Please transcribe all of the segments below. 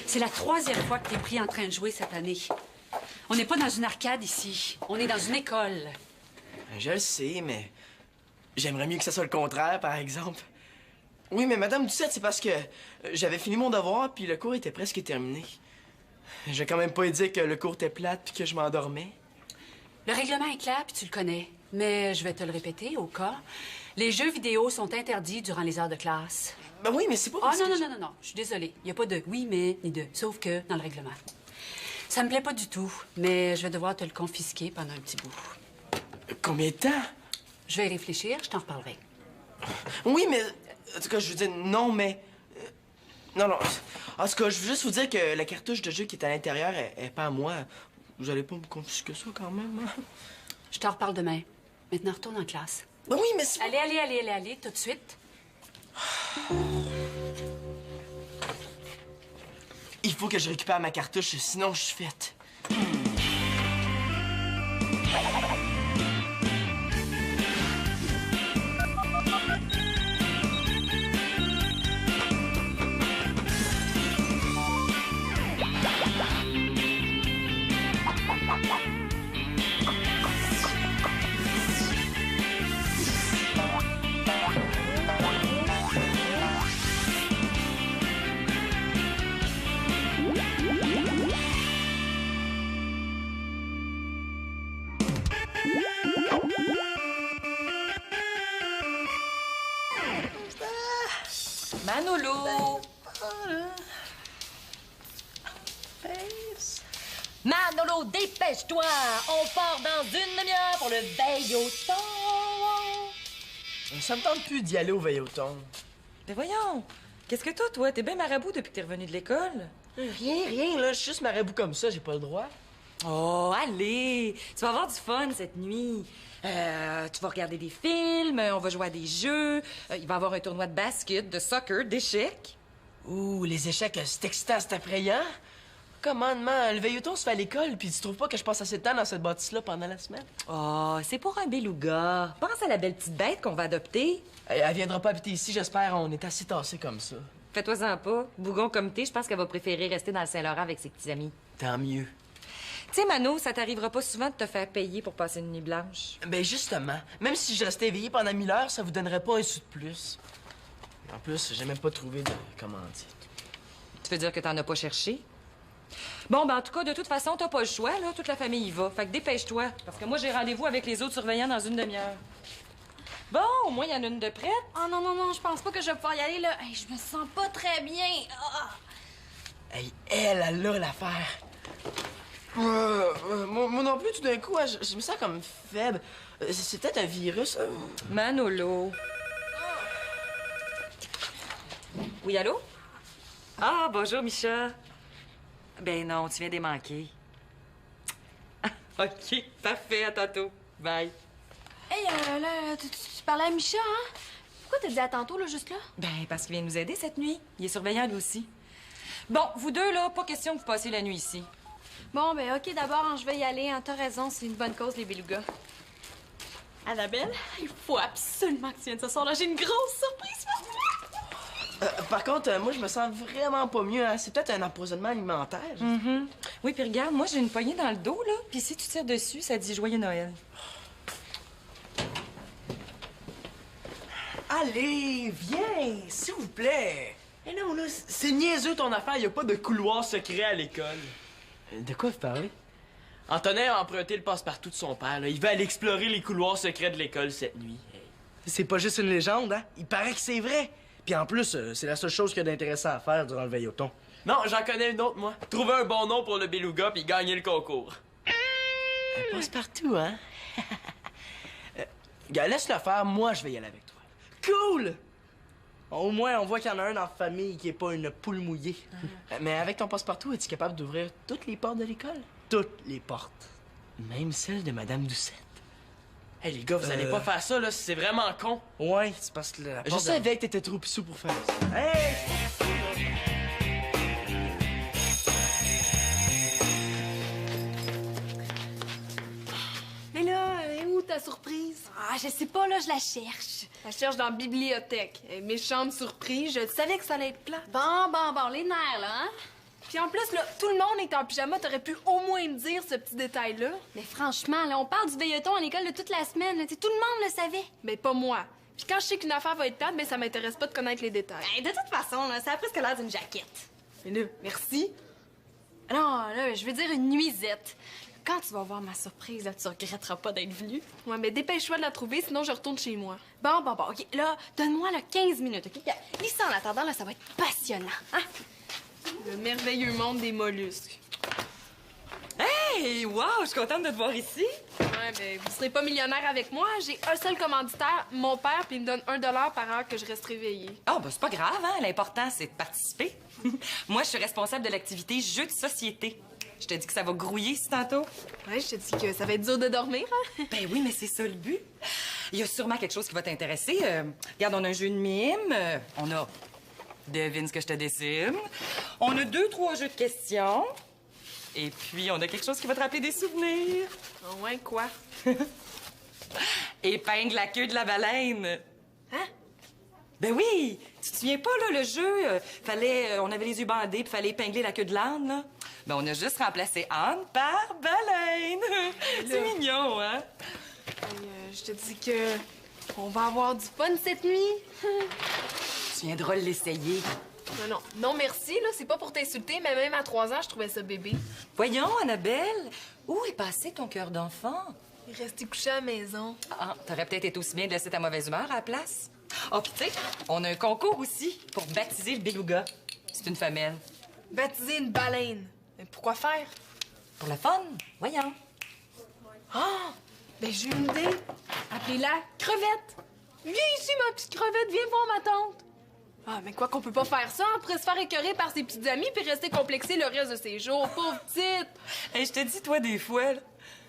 C'est la 3e fois que t'es pris en train de jouer cette année. On n'est pas dans une arcade ici. On est dans une école. Je le sais, mais j'aimerais mieux que ça soit le contraire, par exemple. Oui, mais Madame Doucette, c'est parce que j'avais fini mon devoir puis le cours était presque terminé. Je vais quand même pas dire que le cours était plate puis que je m'endormais. Le règlement est clair puis tu le connais. Mais je vais te le répéter au cas. Les jeux vidéo sont interdits durant les heures de classe. Ben oui, mais c'est pas Ah parce non, que non, non, non, non. Je suis désolée. Il n'y a pas de oui, mais ni de. Sauf que dans le règlement. Ça me plaît pas du tout, mais je vais devoir te le confisquer pendant un petit bout. Combien de temps? Je vais y réfléchir, je t'en reparlerai. Oui, mais... En tout cas, je veux dire, non, mais... Non, non. En tout cas, je veux juste vous dire que la cartouche de jeu qui est à l'intérieur est pas à moi. Vous allez pas me confisquer ça, quand même, hein? Je t'en reparle demain. Maintenant, retourne en classe. Ben oui, mais c'est... Allez, tout de suite. Il faut que je récupère ma cartouche, sinon je suis faite. Manolo! Manolo, dépêche-toi! On part dans une demi-heure pour le veille-au-thon! Ça me tente plus d'y aller au veille-au-thon. Mais voyons, qu'est-ce que t'as, toi? T'es bien marabout depuis que t'es revenu de l'école. Rien, là. Je suis juste marabout comme ça, j'ai pas le droit. Oh, allez! Tu vas avoir du fun cette nuit. Tu vas regarder des films, on va jouer à des jeux, il va y avoir un tournoi de basket, de soccer, d'échecs. Ouh, les échecs, c'est excitant, c'est effrayant. Commandement, le veille-au-thon se fait à l'école, puis tu trouves pas que je passe assez de temps dans cette bâtisse-là pendant la semaine? Oh, c'est pour un beluga. Pense à la belle petite bête qu'on va adopter. Elle viendra pas habiter ici, j'espère. On est assez tassés comme ça. Fais-toi-en pas. Bougon comme t'es, je pense qu'elle va préférer rester dans le Saint-Laurent avec ses petits amis. Tant mieux. Tu sais, Mano, ça t'arrivera pas souvent de te faire payer pour passer une nuit blanche. Ben justement, même si je restais éveillé pendant 1000 heures, ça vous donnerait pas un sou de plus. En plus, j'ai même pas trouvé de commandite. Tu veux dire que t'en as pas cherché? Bon, ben en tout cas, de toute façon, t'as pas le choix, là. Toute la famille y va. Fait que dépêche-toi, parce que moi, j'ai rendez-vous avec les autres surveillants dans une demi-heure. Bon, au moins, il y en a une de prête. Oh non, non, non, je pense pas que je vais pouvoir y aller, là. Hey, je me sens pas très bien. Ah. Hey, elle a l'affaire. Moi non plus, tout d'un coup, je me sens comme faible. C'est peut-être un virus. Manolo. Oui, allô? Ah, bonjour, Micha. Ben non, tu viens des manquer. OK, parfait, à tantôt. Bye. Hey, là, tu parlais à Micha, hein? Pourquoi t'as dit à tantôt, là, juste là? Ben, parce qu'il vient nous aider cette nuit. Il est surveillant, lui aussi. Bon, vous deux, là, pas question que vous passiez la nuit ici. Bon, ben, OK, d'abord, hein, je vais y aller. Hein, t'as raison, c'est une bonne cause, les belugas. Annabelle, il faut absolument que tu viennes ce soir, là. J'ai une grosse surprise pour toi! Par contre, moi, je me sens vraiment pas mieux. Hein. C'est peut-être un empoisonnement alimentaire. Oui, puis regarde, moi, j'ai une poignée dans le dos, là. Puis si tu tires dessus, ça dit Joyeux Noël. Allez, viens, s'il vous plaît. Eh non, là, c'est niaiseux ton affaire. Y a pas de couloir secret à l'école. De quoi vous parlez? Antonin a emprunté le passe-partout de son père. Là. Il va aller explorer les couloirs secrets de l'école cette nuit. Hey. C'est pas juste une légende, hein? Il paraît que c'est vrai. Puis en plus, c'est la seule chose qu'il y a d'intéressant à faire durant le veille-au-thon. Non, j'en connais une autre, moi. Trouver un bon nom pour le beluga puis gagner le concours. Un passe-partout, hein? Gars, laisse-le faire. Moi, je vais y aller avec toi. Cool! Au moins, on voit qu'il y en a un dans la famille qui est pas une poule mouillée. Mais avec ton passe-partout, es-tu capable d'ouvrir toutes les portes de l'école? Toutes les portes. Même celle de Madame Doucette. Hey, les gars, vous allez pas faire ça, là. C'est vraiment con. Ouais, c'est parce que la porte je savais que t'étais trop pissou pour faire ça. Hey! Mais là, est où ta surprise? je sais pas, là, je la cherche. Je la cherche dans la bibliothèque. Mes chambres surprises, je savais que ça allait être plat. Bon, les nerfs, là, hein? Puis en plus, là, tout le monde est en pyjama, t'aurais pu au moins me dire ce petit détail-là. Mais franchement, là, on parle du veilleton à l'école de toute la semaine. Là. Tout le monde le savait. Mais pas moi. Puis quand je sais qu'une affaire va être plate, ben ça m'intéresse pas de connaître les détails. Ben, de toute façon, là, ça a presque l'air d'une jaquette. Mais là, merci. Non, là, je veux dire une nuisette. Quand tu vas voir ma surprise, là, tu regretteras pas d'être venu. Ouais, mais dépêche-toi de la trouver, sinon je retourne chez moi. Bon, OK. Là, donne-moi, là, 15 minutes, OK? Lis ça en attendant, là, ça va être passionnant, hein? Le merveilleux monde des mollusques. Hey, wow, je suis contente de te voir ici. Ouais, ben, vous serez pas millionnaire avec moi. J'ai un seul commanditaire, mon père, puis il me donne $1 par heure que je reste réveillée. Oh, ben c'est pas grave, hein? L'important, c'est de participer. Moi, je suis responsable de l'activité jeux de société. Je te dis que ça va grouiller ici tantôt. Ouais, je te dis que ça va être dur de dormir, hein? Ben oui, mais c'est ça le but. Il y a sûrement quelque chose qui va t'intéresser. Regarde, on a un jeu de mime. On a devine ce que je te dessine. On a 2-3 jeux de questions. Et puis, on a quelque chose qui va te rappeler des souvenirs. Oh, ouais, quoi? Épingle la queue de la baleine. Hein? Ben oui! Tu te souviens pas, là, le jeu? On avait les yeux bandés, puis fallait épingler la queue de l'âne, là. Ben, on a juste remplacé âne par baleine. C'est mignon, hein? Je te dis que on va avoir du fun cette nuit. Tu viendras l'essayer. Non, merci, là. C'est pas pour t'insulter, mais même à 3 ans, je trouvais ça bébé. Voyons, Annabelle, où est passé ton cœur d'enfant? Il est resté couché à la maison. Ah, t'aurais peut-être été aussi bien de laisser ta mauvaise humeur à la place. Oh, puis tu sais, on a un concours aussi pour baptiser le beluga. C'est une femelle. Baptiser une baleine. Mais pourquoi faire? Pour le fun, voyons. Ah! Ben, j'ai une idée. Appelez-la Crevette. Viens ici, ma petite crevette, viens voir ma tante. Ah, mais quoi qu'on peut pas faire ça, on pourrait se faire écœurer par ses petites amies puis rester complexé le reste de ses jours. Pauvre petite. Hey, je te dis, toi, des fois, là.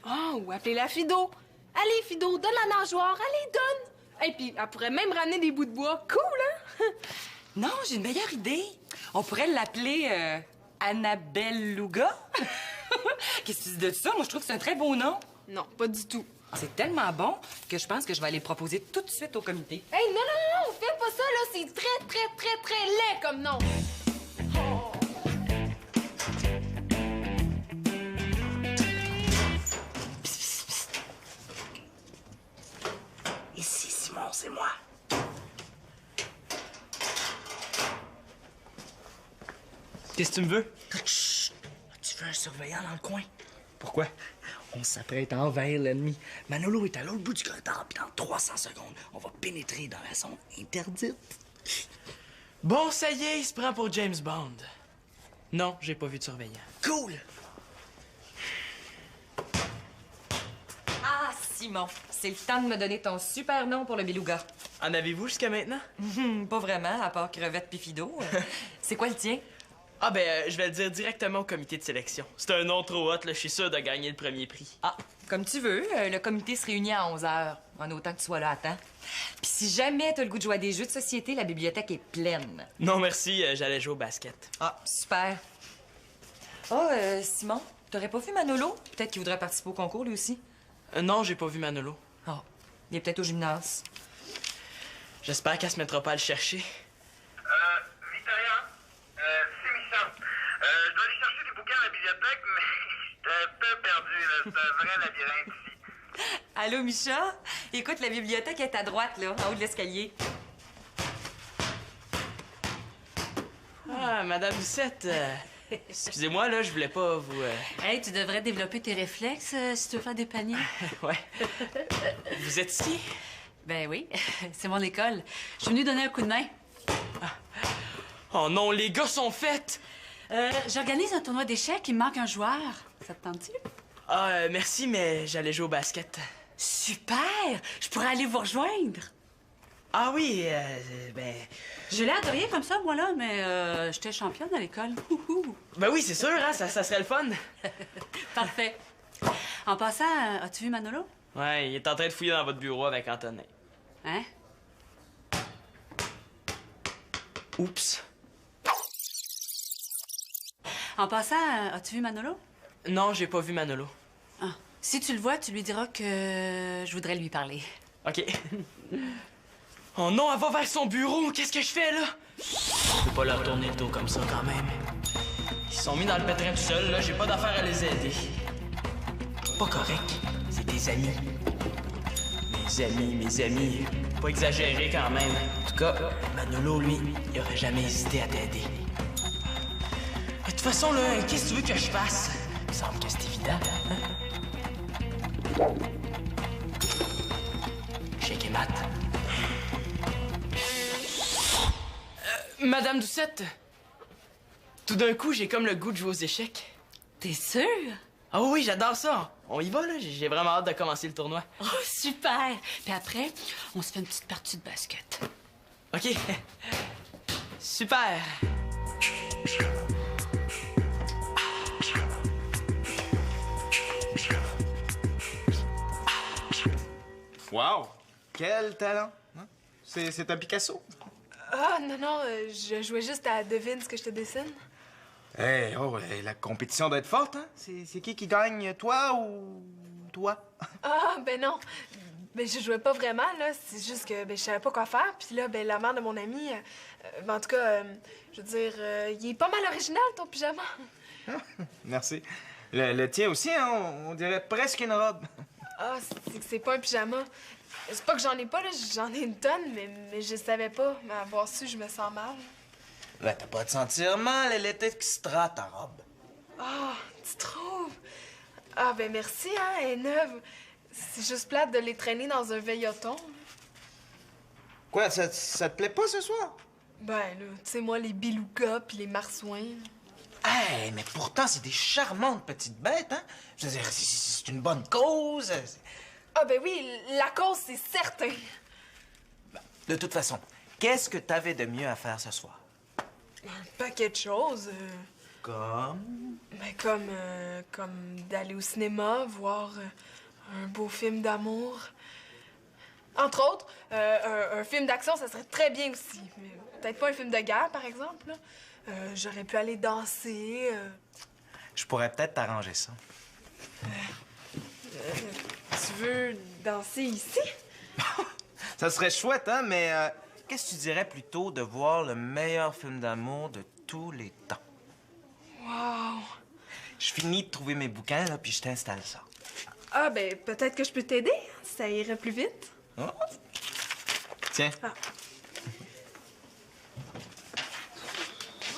Ah, ou appelez-la Fido. Allez, Fido, donne la nageoire. Allez, donne. Et puis, elle pourrait même ramener des bouts de bois. Cool, hein? Non, j'ai une meilleure idée. On pourrait l'appeler Annabelle Louga. Qu'est-ce que tu dis de ça? Moi, je trouve que c'est un très beau nom. Non, pas du tout. C'est tellement bon que je pense que je vais aller le proposer tout de suite au comité. Hey, non, fais pas ça, là. C'est très laid comme nom. Ici, Simon, c'est moi. Qu'est-ce que tu me veux? Chut! Tu veux un surveillant dans le coin? Pourquoi? On s'apprête à envahir l'ennemi. Manolo est à l'autre bout du corridor, puis dans 300 secondes, on va pénétrer dans la zone interdite. Bon, ça y est, il se prend pour James Bond. Non, j'ai pas vu de surveillant. Cool! Ah, Simon, c'est le temps de me donner ton super nom pour le beluga. En avez-vous jusqu'à maintenant? Pas vraiment, à part crevette pis fido. C'est quoi le tien? Ah ben, je vais le dire directement au comité de sélection. C'est un nom trop hot, là, je suis sûr de gagner le premier prix. Ah, comme tu veux. Le comité se réunit à 11 h, en autant que tu sois là à temps. Puis si jamais t'as le goût de jouer à des jeux de société, la bibliothèque est pleine. Non, merci, j'allais jouer au basket. Ah, super. Oh, Simon, t'aurais pas vu Manolo? Peut-être qu'il voudrait participer au concours, lui aussi. Non, j'ai pas vu Manolo. Oh, il est peut-être au gymnase. J'espère qu'elle se mettra pas à le chercher. Victoria, c'est Michel. Je dois aller chercher des bouquins à la bibliothèque, mais j'étais un peu perdu, là. C'est un vrai labyrinthe ici. Allô, Micha? Écoute, la bibliothèque est à droite, là, en haut de l'escalier. Ah, Madame Lucette, excusez-moi, là, je voulais pas vous... Hey, tu devrais développer tes réflexes si tu veux faire des paniers. Ouais. Vous êtes ici? Ben oui, c'est mon école. Je suis venue donner un coup de main. Oh non, les gars sont faits! J'organise un tournoi d'échecs, il me manque un joueur. Ça te tente-tu? Ah, merci, mais j'allais jouer au basket. Super! Je pourrais aller vous rejoindre. Ah oui, ben... J'ai l'air de rien comme ça, moi, là, mais j'étais championne à l'école. Ouhou. Ben oui, c'est sûr, hein, ça serait le fun. Parfait. En passant, as-tu vu Manolo? Ouais, il est en train de fouiller dans votre bureau avec Antonin. Hein? Oups. En passant, as-tu vu Manolo? Non, j'ai pas vu Manolo. Ah. Si tu le vois, tu lui diras que je voudrais lui parler. OK. Oh non, elle va vers son bureau. Qu'est-ce que je fais, là? Je peux pas leur tourner le dos comme ça, quand même. Ils se sont mis dans le pétrin tout seuls, là. J'ai pas d'affaire à les aider. Pas correct. C'est des amis. Mes amis. Pas exagéré, quand même. En tout cas, Manolo, lui, il aurait jamais hésité à t'aider. De toute façon, là, qu'est-ce que tu veux que je fasse? Il me semble que c'est évident, hein? Chèque et mat. Madame Doucette, tout d'un coup, j'ai comme le goût de jouer aux échecs. T'es sûr? Ah oui, j'adore ça. On y va, là. J'ai vraiment hâte de commencer le tournoi. Oh, super! Puis après, on se fait une petite partie de basket. OK. Super. Wow! Quel talent! Hein? C'est un Picasso? Ah, non, je jouais juste à devine ce que je te dessine. La compétition doit être forte, hein? C'est qui gagne, toi ou toi? Ah, ben non. Ben, je jouais pas vraiment, là. C'est juste que je savais pas quoi faire. Puis là, la mère de mon ami... en tout cas, je veux dire, il est pas mal original, ton pyjama. Merci. Le tien aussi, hein? On dirait presque une robe. Ah, c'est que c'est pas un pyjama. C'est pas que j'en ai pas, là. J'en ai une tonne, mais je savais pas. Mais avoir su, je me sens mal. Ben, t'as pas à te sentir mal. Elle est extra, ta robe. Ah, tu trouves? Ah, ben merci, hein, elle est neuve. C'est juste plate de les traîner dans un veilloton. Quoi, ça te plaît pas ce soir? Ben là, tu sais, moi, les belugas puis les marsouins. Hey, mais pourtant, c'est des charmantes petites bêtes, hein? Je veux dire, c'est une bonne cause. Ah, ben oui, la cause, c'est certain. De toute façon, qu'est-ce que t'avais de mieux à faire ce soir? Un paquet de choses. Comme? Ben, comme d'aller au cinéma, voir un beau film d'amour. Entre autres, un film d'action, ça serait très bien aussi. Mais peut-être pas un film de guerre, par exemple. Là. J'aurais pu aller danser. Je pourrais peut-être t'arranger ça. Tu veux danser ici? Ça serait chouette, hein, mais qu'est-ce que tu dirais plutôt de voir le meilleur film d'amour de tous les temps? Wow! Je finis de trouver mes bouquins, là, puis je t'installe ça. Ah, ben, peut-être que je peux t'aider. Ça irait plus vite. Oh. Tiens.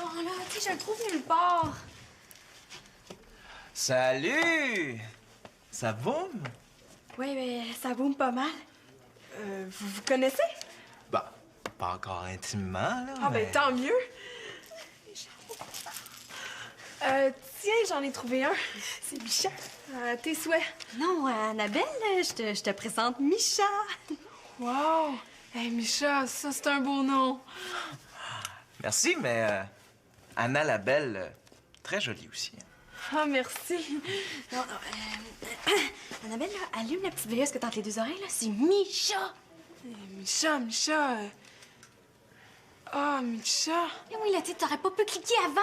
Oh là, tu sais, je le trouve nulle part. Salut! Ça boum? Oui, mais ça boum pas mal. Vous connaissez? Bah, pas encore intimement, là. Ah, mais... ben, tant mieux. Tiens, j'en ai trouvé un. C'est Micha. Tes souhaits. Non, Annabelle, je te présente Micha. Wow! Hey, Micha, ça, c'est un beau nom. Merci, mais Anna la Belle, très jolie aussi. Ah, merci. Non, Annabelle, là, allume la petite veilleuse que t'as entre les deux oreilles, là. C'est Micha. Micha. Ah, Micha. Eh oui, là, tu t'aurais pas pu cliquer avant.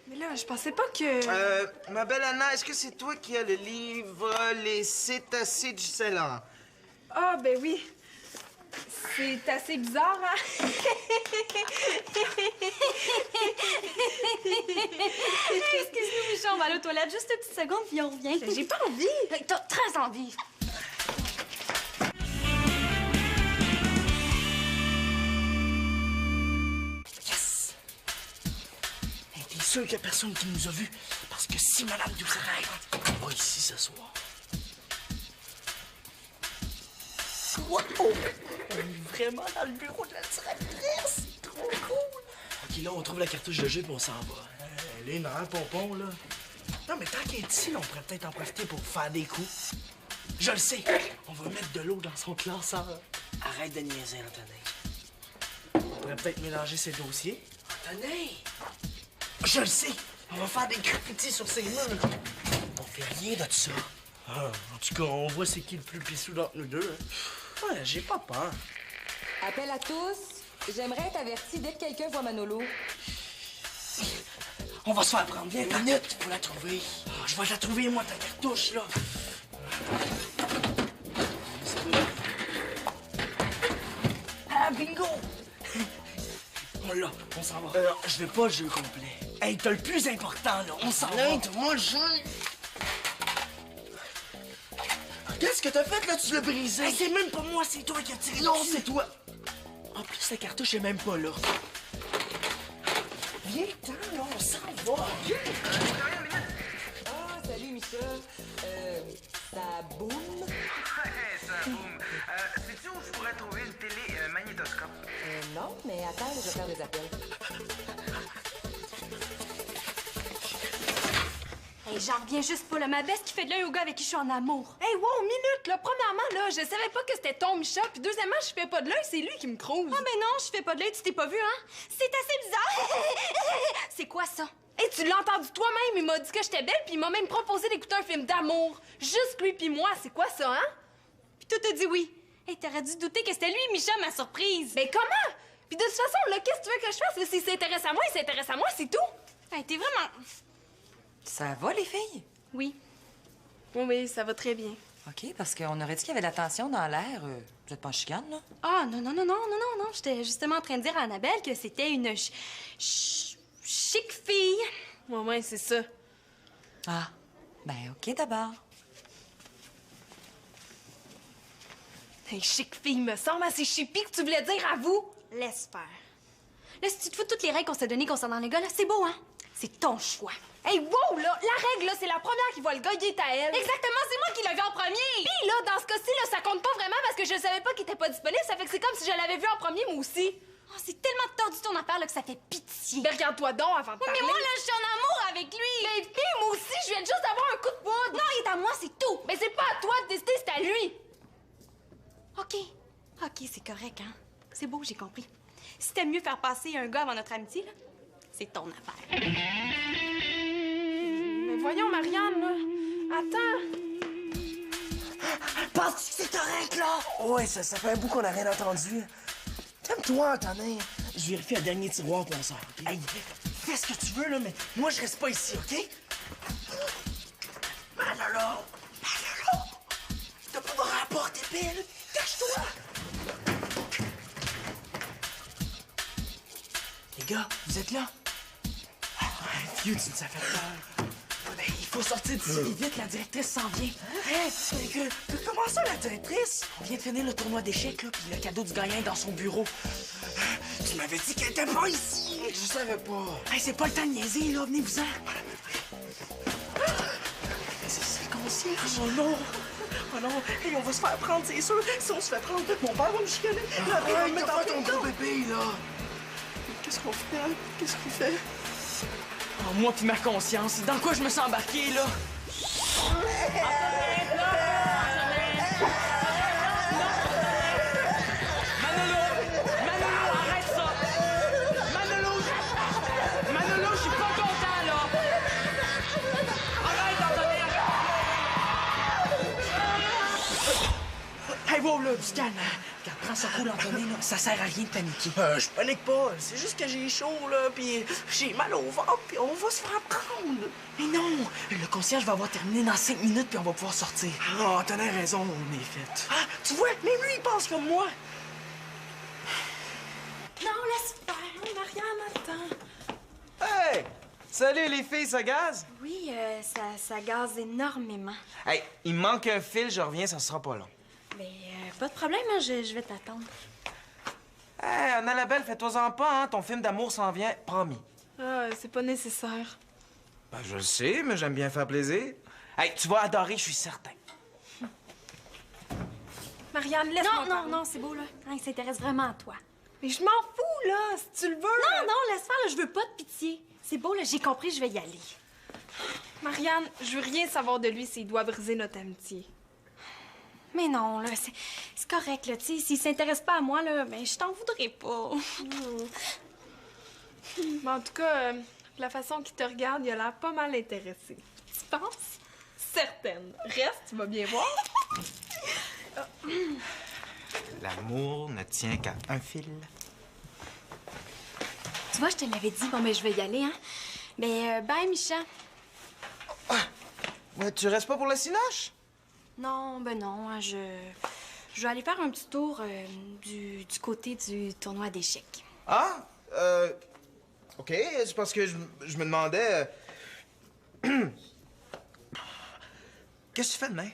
Mais là, je pensais pas que... Ma belle Anna, est-ce que c'est toi qui as le livre Les cétacés du Ceylan? Ah, ben oui. C'est assez bizarre, hein? Excuse-nous, Micha, on va aller aux toilettes juste une petite seconde, puis on revient. J'ai pas envie. T'as très envie. Yes! Hey, t'es sûr qu'il y a personne qui nous a vus? Parce que si Madame Doucette arrive, on va ici ce soir. Wow! On est vraiment dans le bureau de la directrice! C'est trop cool! OK, là, on trouve la cartouche de jeu puis on s'en va. Les nerfs, pompon, là. Non, mais tant qu'elle est ici, là, on pourrait peut-être en profiter pour faire des coups. Je le sais! On va mettre de l'eau dans son classeur. Arrête de niaiser, Antonin. On pourrait peut-être mélanger ses dossiers. Antonin! Je le sais! On va faire des graffitis sur ses murs. On fait rien de ça. Ah, en tout cas, on voit c'est qui le plus pissou d'entre nous deux. Hein. Ouais, j'ai pas peur. Appel à tous. J'aimerais être averti dès que quelqu'un voit Manolo. On va se faire prendre. Viens, une minute, faut la trouver. Ah, je vais la trouver, moi, ta cartouche, là. bingo! On l'a, on s'en va. Je veux pas le jeu complet. Hey, t'as le plus important, là. On s'en va. Moi, le jeu. Qu'est-ce que t'as fait, là? Tu l'as brisé. Hey, c'est même pas moi, c'est toi qui as tiré. Non, c'est toi. En plus, la cartouche est même pas là. Viens-t'en, là, on s'en va. Ah, salut, Michel. Ça boum? Ouais, ça boum. Sais-tu où je pourrais trouver une télé magnétoscope? Non, mais attends, je vais faire des appels. Hey, j'en reviens juste pas, là. Ma best qui fait de l'œil au gars avec qui je suis en amour. Hey, wow, minute, là. Premièrement, là, je savais pas que c'était ton Micha. Puis deuxièmement, je fais pas de l'œil, c'est lui qui me crouse. Ah, mais non, je fais pas de l'œil, tu t'es pas vu, hein? C'est assez bizarre. C'est quoi ça? Hey, tu l'as entendu toi-même, il m'a dit que j'étais belle, puis il m'a même proposé d'écouter un film d'amour. Juste lui puis moi, c'est quoi ça, hein? Puis toi, t'as dit oui. Hey, t'aurais dû douter que c'était lui, Micha, ma surprise. Mais comment? Puis de toute façon, là, qu'est-ce que tu veux que je fasse? Là, s'il s'intéresse à moi, il s'intéresse à moi, c'est tout. Hey, t'es vraiment... Ça va, les filles? Oui. Oui, ça va très bien. OK, parce qu'on aurait dit qu'il y avait de la tension dans l'air. Vous êtes pas en chicane, là? Ah, non. J'étais justement en train de dire à Annabelle que c'était une chic fille. Ouais, c'est ça. Ah, ben OK d'abord. Hey, chic fille, me semble assez chippie que tu voulais dire à vous. Laisse faire. Là, si tu te fous de toutes les règles qu'on s'est données concernant les gars, là, c'est beau, hein? C'est ton choix. Hey, wow, là, la règle, là, c'est la première qui voit le gars, il est à elle. Exactement, c'est moi qui l'ai vu en premier! Puis là, dans ce cas-ci, là, ça compte pas vraiment parce que je savais pas qu'il était pas disponible. Ça fait que c'est comme si je l'avais vu en premier, moi aussi. Oh, c'est tellement tordu ton affaire, là, que ça fait pitié. Ben, regarde-toi donc avant de Oui, parler. mais moi, là, je suis en amour avec lui! Mais puis, moi aussi, je viens juste d'avoir un coup de poudre. Non, il est à moi, c'est tout! Mais c'est pas à toi de décider, c'est à lui. OK, c'est correct, hein? C'est beau, j'ai compris. Si t'aimes mieux faire passer un gars avant notre amitié, là, c'est ton affaire. Mais voyons, Marianne, là. Attends. Penses-tu que c'est correct, là? Ouais, ça fait un bout qu'on a rien entendu. Calme-toi, Antonin. Je vérifie le dernier tiroir pour on sort, OK? Hey, fais ce que tu veux, là, mais moi, je reste pas ici, OK? Manolo! T'as pas de rapport, t'es belle! Cache-toi! Les gars, vous êtes là? Ah, vieux, tu nous as fait peur. Ben, il faut sortir d'ici vite, la directrice s'en vient. Hein? Comment ça, la directrice? On vient de finir le tournoi d'échecs, là, puis le cadeau du gagnant est dans son bureau. Tu m'avais dit qu'elle était pas ici! Je savais pas. Hey, c'est pas le temps de niaiser, là, venez-vous-en. C'est le concierge. Oh non! Oh non! Hey, on va se faire prendre, c'est sûr! Si on se fait prendre, mon père va me chicaner! Après, il va me mettre en ton gros bébé, là! Qu'est-ce qu'on fait, hein? Qu'est-ce qu'on fait? Oh, moi puis ma conscience, dans quoi je me suis embarqué, là? Manolo, arrête ça! Manolo, je suis pas content, là! Arrête, Antonin, arrête! Hey, wow, là, du calme! Regarde, prends ça cool, Antonin, là. Ça sert à rien de paniquer. Je panique pas. C'est juste que j'ai chaud, là, puis j'ai mal au ventre, puis on va se faire prendre. Mais non! Le concierge va avoir terminé dans 5 minutes, puis on va pouvoir sortir. Ah, t'en as raison, on est fait. Ah, tu vois, même lui, il pense comme moi. Non, laisse faire. Marianne, attends. Hey! Salut les filles, ça gaze? Oui, ça gaze énormément. Hey, il me manque un fil, je reviens, ça sera pas long. Mais pas de problème, hein, je vais t'attendre. Hey, Annabelle, fais-toi-en pas, hein, ton film d'amour s'en vient, promis. Ah, c'est pas nécessaire. Ben, je le sais, mais j'aime bien faire plaisir. Hey, tu vas adorer, je suis certain. Marianne, laisse-moi parler. Non, c'est beau, là. Hein, il s'intéresse vraiment à toi. Mais je m'en fous, là, si tu le veux. Non, laisse faire, là, je veux pas de pitié. C'est beau, là, j'ai compris, je vais y aller. Marianne, je veux rien savoir de lui s'il doit briser notre amitié. Mais non, là, c'est correct, là, tu sais. S'il s'intéresse pas à moi, là, ben, je t'en voudrais pas. Mais en tout cas, la façon qu'il te regarde, il a l'air pas mal intéressé. Tu penses? Certaine. Reste, tu vas bien voir. L'amour ne tient qu'à un fil. Tu vois, je te l'avais dit. Bon, mais je vais y aller, hein. Mais bye, Micha. Ouais, tu restes pas pour le cinoche? Non, ben non, hein, je Je vais aller faire un petit tour du côté du tournoi d'échecs. Ah, OK, c'est parce que je me demandais... Qu'est-ce que tu fais demain?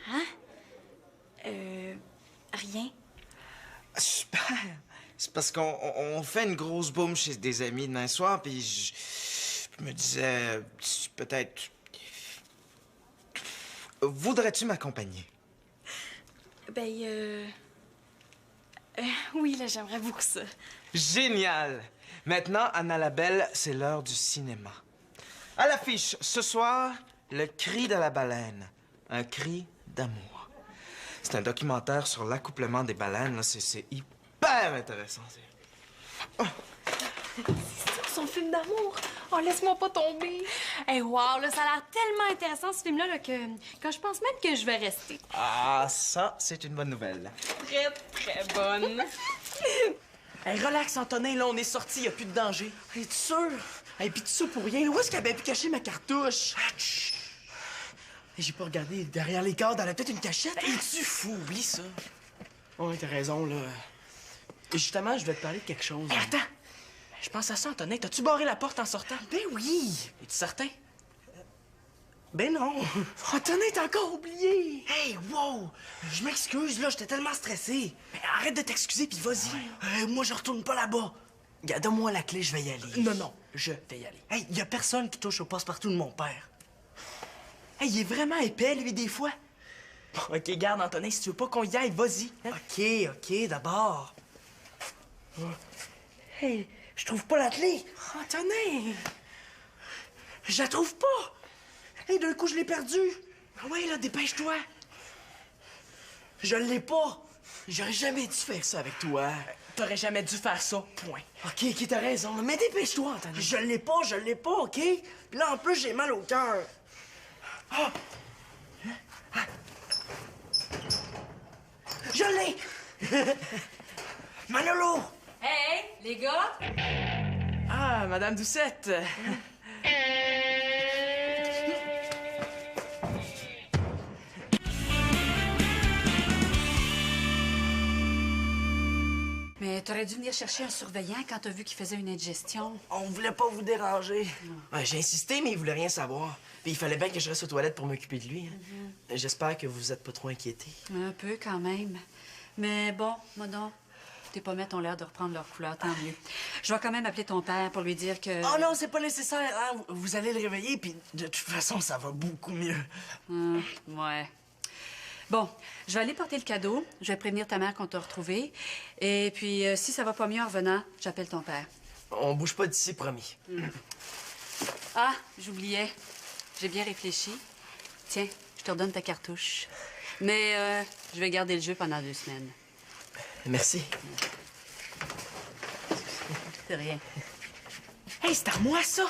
Hein? Rien. Super! C'est parce qu'on fait une grosse boum chez des amis demain soir, puis je me disais, peut-être... Voudrais-tu m'accompagner? Ben, oui, là, j'aimerais beaucoup ça. Génial! Maintenant, Anna la Belle, c'est l'heure du cinéma. À l'affiche, ce soir, Le cri de la baleine. Un cri d'amour. C'est un documentaire sur l'accouplement des baleines, là. C'est hyper intéressant. C'est son film d'amour. Oh, laisse-moi pas tomber. Hey, wow, là, ça a l'air tellement intéressant, ce film-là, là, que je pense même que je vais rester. Ah, ça, c'est une bonne nouvelle. Très, très bonne. Hey, relax, Antonin, là, on est sortis, y a plus de danger. Es-tu sûr? Hey, pis tout ça pour rien. Où est-ce qu'elle avait pu cacher ma cartouche? Hey, j'ai pas regardé derrière les cadres. Elle a peut-être une cachette. Hey, es-tu fou? Oublie ça. Ouais, t'as raison, là. Et justement, je vais te parler de quelque chose. Hey, attends! Je pense à ça, Antonin. T'as-tu barré la porte en sortant? Ben oui! Es-tu certain? Ben non! Antonin, t'as encore oublié! Hey, wow! Je m'excuse, là, j'étais tellement stressé. Ben, arrête de t'excuser, puis vas-y. Moi, je retourne pas là-bas. Donne-moi la clé, je vais y aller. Non, je vais y aller. Hey, y a personne qui touche au passe-partout de mon père. Hey, il est vraiment épais, lui, des fois. Bon, OK, garde, Antonin, si tu veux pas qu'on y aille, vas-y. Hein? OK, d'abord. Hey, je trouve pas la clé. Antonin! Je la trouve pas. Hey, d'un coup, je l'ai perdue. Ah ouais, là, dépêche-toi. Je l'ai pas. J'aurais jamais dû faire ça avec toi. T'aurais jamais dû faire ça, point. OK, t'as raison. Mais dépêche-toi, Anthony. Je l'ai pas, OK? Puis là, en plus, j'ai mal au cœur. Ah! Je l'ai! Manolo! Hey, les gars! Ah, Madame Doucette! Mais t'aurais dû venir chercher un surveillant quand t'as vu qu'il faisait une indigestion. On voulait pas vous déranger. Ouais, j'ai insisté, mais il voulait rien savoir. Puis il fallait bien que je reste aux toilettes pour m'occuper de lui. Hein. J'espère que vous êtes pas trop inquiétés. Un peu, quand même. Mais bon, moi non. Tes pommettes ont l'air de reprendre leur couleur, tant mieux. Je vais quand même appeler ton père pour lui dire que... Oh non, c'est pas nécessaire. Hein? Vous allez le réveiller, puis de toute façon, ça va beaucoup mieux. Ouais. Bon, je vais aller porter le cadeau. Je vais prévenir ta mère qu'on t'a retrouvé. Et puis, si ça va pas mieux en revenant, j'appelle ton père. On bouge pas d'ici, promis. Ah, j'oubliais. J'ai bien réfléchi. Tiens, je te redonne ta cartouche. Mais je vais garder le jeu pendant 2 semaines. Merci. C'est rien. Hey, c'est à moi, ça!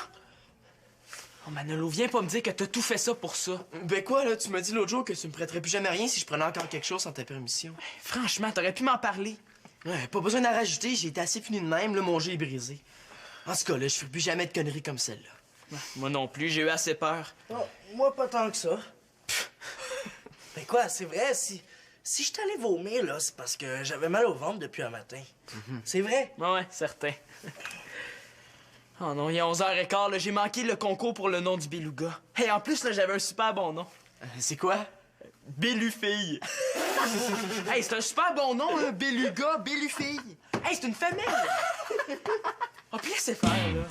Oh, Manolo, viens pas me dire que t'as tout fait ça pour ça. Ben quoi, là? Tu m'as dit l'autre jour que tu me prêterais plus jamais rien si je prenais encore quelque chose sans ta permission. Franchement, t'aurais pu m'en parler. Ouais, pas besoin d'en rajouter. J'ai été assez fini de même, là, mon jeu est brisé. En ce cas, là, je ferai plus jamais de conneries comme celle-là. Moi non plus, j'ai eu assez peur. Oh, moi, pas tant que ça. Ben quoi, c'est vrai, si je t'allais vomir, là, c'est parce que j'avais mal au ventre depuis un matin. C'est vrai? Ouais, certain. Oh non, il est 11h15, là, j'ai manqué le concours pour le nom du beluga. Hey, en plus, là, j'avais un super bon nom. C'est quoi? Bellufille. Hey, c'est un super bon nom, là, beluga, Bellufille. Hey, c'est une femelle. Oh, puis laissez faire, là.